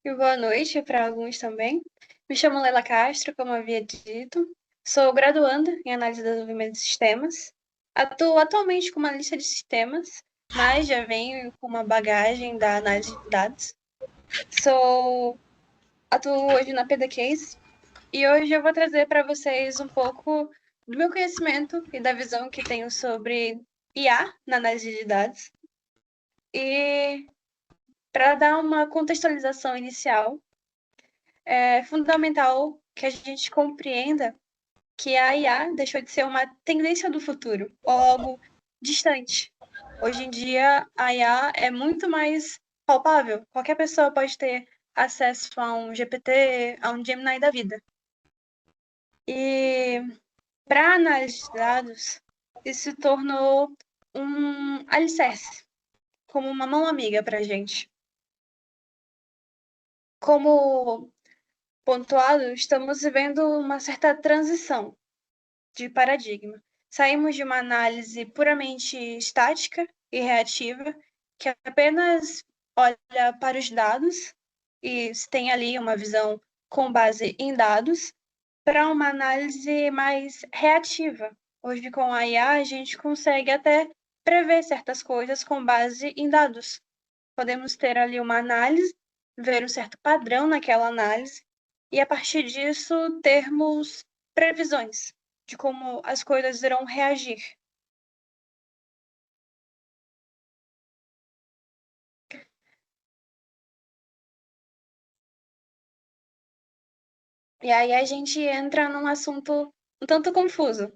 e boa noite para alguns também. Me chamo Leila Castro, como havia dito. Sou graduanda em análise e desenvolvimento de sistemas. Atuo atualmente como analista de sistemas, mas já venho com uma bagagem da análise de dados. Atuo hoje na PDCase e hoje eu vou trazer para vocês um pouco do meu conhecimento e da visão que tenho sobre IA na análise de dados. E para dar uma contextualização inicial, é fundamental que a gente compreenda que a IA deixou de ser uma tendência do futuro, ou algo distante. Hoje em dia, a IA é muito mais palpável. Qualquer pessoa pode ter acesso a um GPT, a um Gemini da vida. E para análise de dados, isso se tornou um alicerce, como uma mão amiga para a gente. Como pontuado, estamos vivendo uma certa transição de paradigma. Saímos de uma análise puramente estática e reativa, que apenas olha para os dados e tem ali uma visão com base em dados, para uma análise mais reativa. Hoje, com a IA, a gente consegue até prever certas coisas com base em dados. Podemos ter ali uma análise, ver um certo padrão naquela análise, e a partir disso termos previsões de como as coisas irão reagir. E aí a gente entra num assunto um tanto confuso.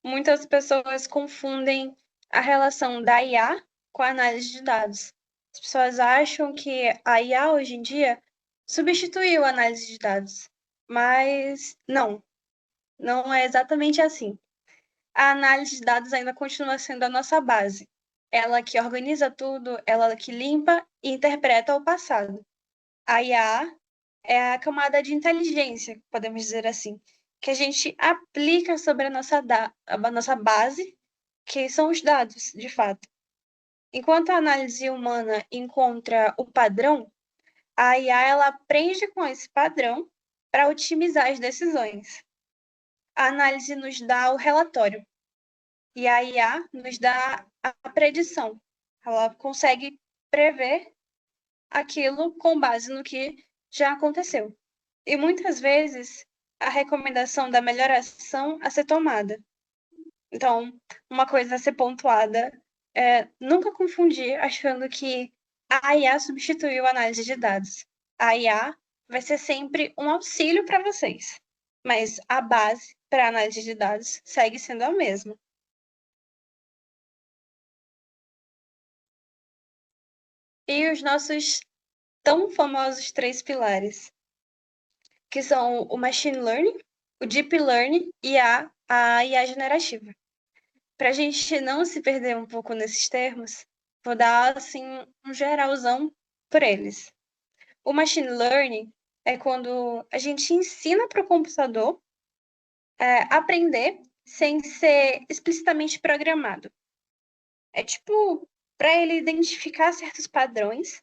Muitas pessoas confundem a relação da IA com a análise de dados. As pessoas acham que a IA hoje em dia substituiu a análise de dados, mas não é exatamente assim. A análise de dados ainda continua sendo a nossa base. Ela que organiza tudo, ela que limpa e interpreta o passado. A IA é a camada de inteligência, podemos dizer assim, que a gente aplica sobre a nossa base, que são os dados, de fato. Enquanto a análise humana encontra o padrão, a IA ela aprende com esse padrão para otimizar as decisões. A análise nos dá o relatório e a IA nos dá a predição. Ela consegue prever aquilo com base no que já aconteceu. E muitas vezes a recomendação da melhor ação a ser tomada. Então, uma coisa a ser pontuada é nunca confundir achando que a IA substituiu a análise de dados. A IA vai ser sempre um auxílio para vocês, mas a base para a análise de dados segue sendo a mesma. E os nossos tão famosos três pilares, que são o machine learning, o deep learning e a IA generativa. Para a gente não se perder um pouco nesses termos, vou dar assim um geralzão por eles. O machine learning é quando a gente ensina para o computador aprender sem ser explicitamente programado. É tipo para ele identificar certos padrões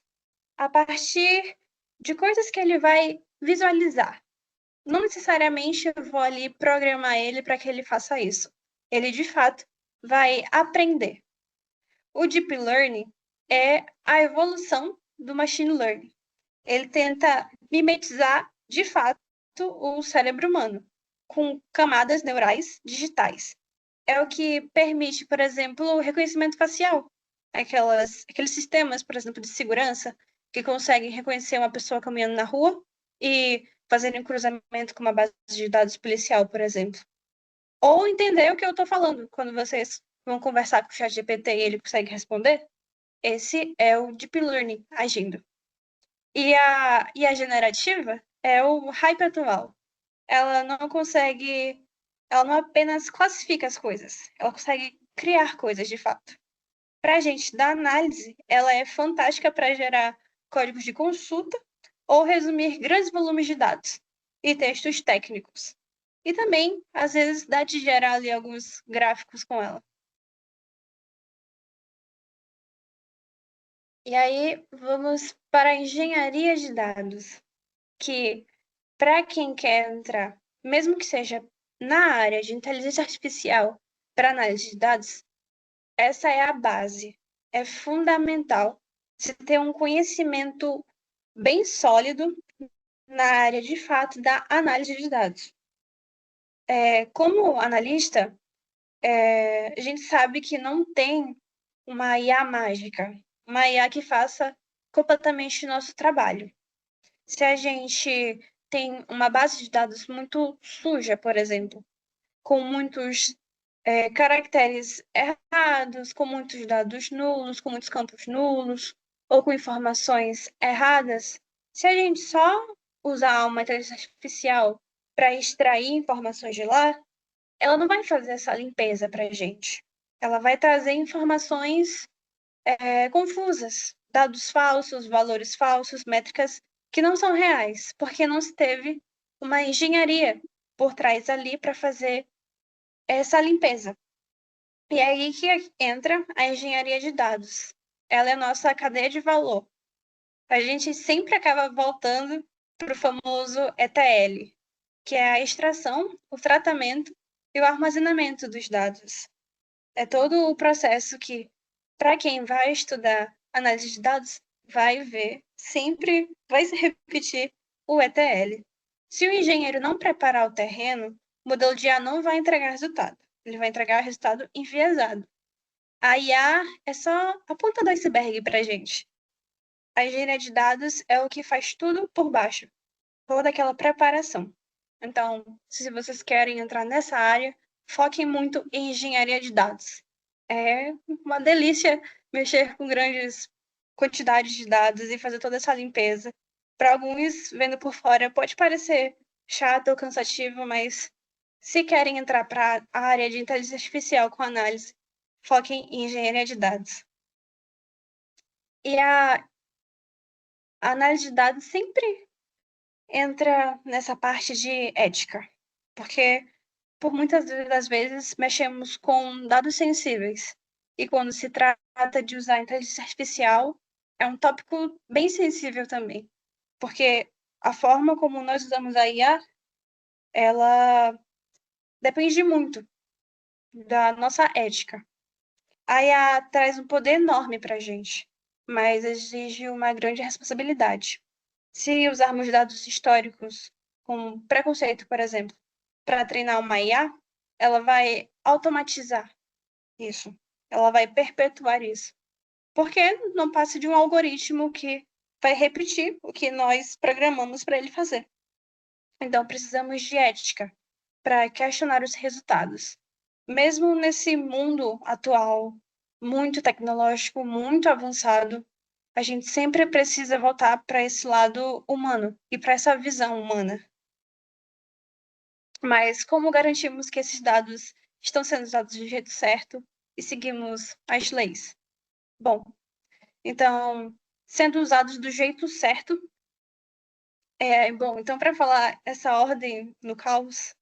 a partir de coisas que ele vai visualizar. Não necessariamente eu vou ali programar ele para que ele faça isso. Ele, de fato, vai aprender. O Deep Learning é a evolução do Machine Learning. Ele tenta mimetizar, de fato, o cérebro humano, com camadas neurais digitais. É o que permite, por exemplo, o reconhecimento facial. Aqueles sistemas, por exemplo, de segurança, que conseguem reconhecer uma pessoa caminhando na rua e fazerem um cruzamento com uma base de dados policial, por exemplo. Ou entender o que eu estou falando quando vocês vão conversar com o ChatGPT e ele consegue responder. Esse é o Deep Learning agindo. E a generativa é o hyperatual. Ela não consegue, ela não apenas classifica as coisas, ela consegue criar coisas de fato. Para a gente da análise, ela é fantástica para gerar códigos de consulta ou resumir grandes volumes de dados e textos técnicos. E também, às vezes, dá de gerar ali alguns gráficos com ela. E aí, vamos para a engenharia de dados. que, para quem quer entrar, mesmo que seja na área de inteligência artificial para análise de dados, essa é a base. É fundamental se ter um conhecimento bem sólido na área, de fato, da análise de dados. Como analista, a gente sabe que não tem uma IA mágica, uma IA que faça completamente o nosso trabalho. Se a gente tem uma base de dados muito suja, por exemplo, com muitos caracteres errados, com muitos dados nulos, com muitos campos nulos, ou com informações erradas, se a gente só usar uma inteligência artificial para extrair informações de lá, ela não vai fazer essa limpeza para a gente. Ela vai trazer informações confusas, dados falsos, valores falsos, métricas que não são reais, porque não se teve uma engenharia por trás ali para fazer essa limpeza. E é aí que entra a engenharia de dados. Ela é a nossa cadeia de valor. A gente sempre acaba voltando para o famoso ETL, que é a extração, o tratamento e o armazenamento dos dados. É todo o processo que, para quem vai estudar análise de dados, vai ver, sempre vai se repetir o ETL. Se o engenheiro não preparar o terreno, o modelo de IA não vai entregar resultado. Ele vai entregar resultado enviesado. A IA é só a ponta do iceberg para a gente. A engenharia de dados é o que faz tudo por baixo, toda aquela preparação. Então, se vocês querem entrar nessa área, foquem muito em engenharia de dados. É uma delícia mexer com grandes quantidades de dados e fazer toda essa limpeza. Para alguns, vendo por fora, pode parecer chato ou cansativo, mas se querem entrar para a área de inteligência artificial com análise, foquem em engenharia de dados. E a análise de dados sempre entra nessa parte de ética, porque por muitas das vezes mexemos com dados sensíveis. E quando se trata de usar inteligência artificial, é um tópico bem sensível também, porque a forma como nós usamos a IA, ela depende muito da nossa ética. A IA traz um poder enorme para a gente, mas exige uma grande responsabilidade. Se usarmos dados históricos com preconceito, por exemplo, para treinar uma IA, ela vai automatizar isso. Ela vai perpetuar isso. Porque não passa de um algoritmo que vai repetir o que nós programamos para ele fazer. Então, precisamos de ética para questionar os resultados. Mesmo nesse mundo atual, muito tecnológico, muito avançado, a gente sempre precisa voltar para esse lado humano e para essa visão humana. Mas como garantimos que esses dados estão sendo usados do jeito certo e seguimos as leis? Bom, então, sendo usados do jeito certo, então para falar essa ordem no caos,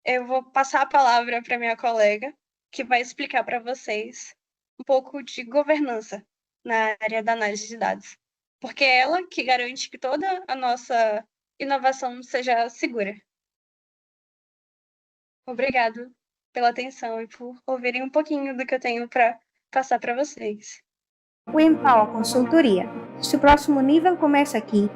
eu vou passar a palavra para minha colega, que vai explicar para vocês um pouco de governança na área da análise de dados, porque é ela que garante que toda a nossa inovação seja segura. Obrigado pela atenção e por ouvirem um pouquinho do que eu tenho para passar para vocês. O Empower Consultoria. Seu próximo nível começa aqui.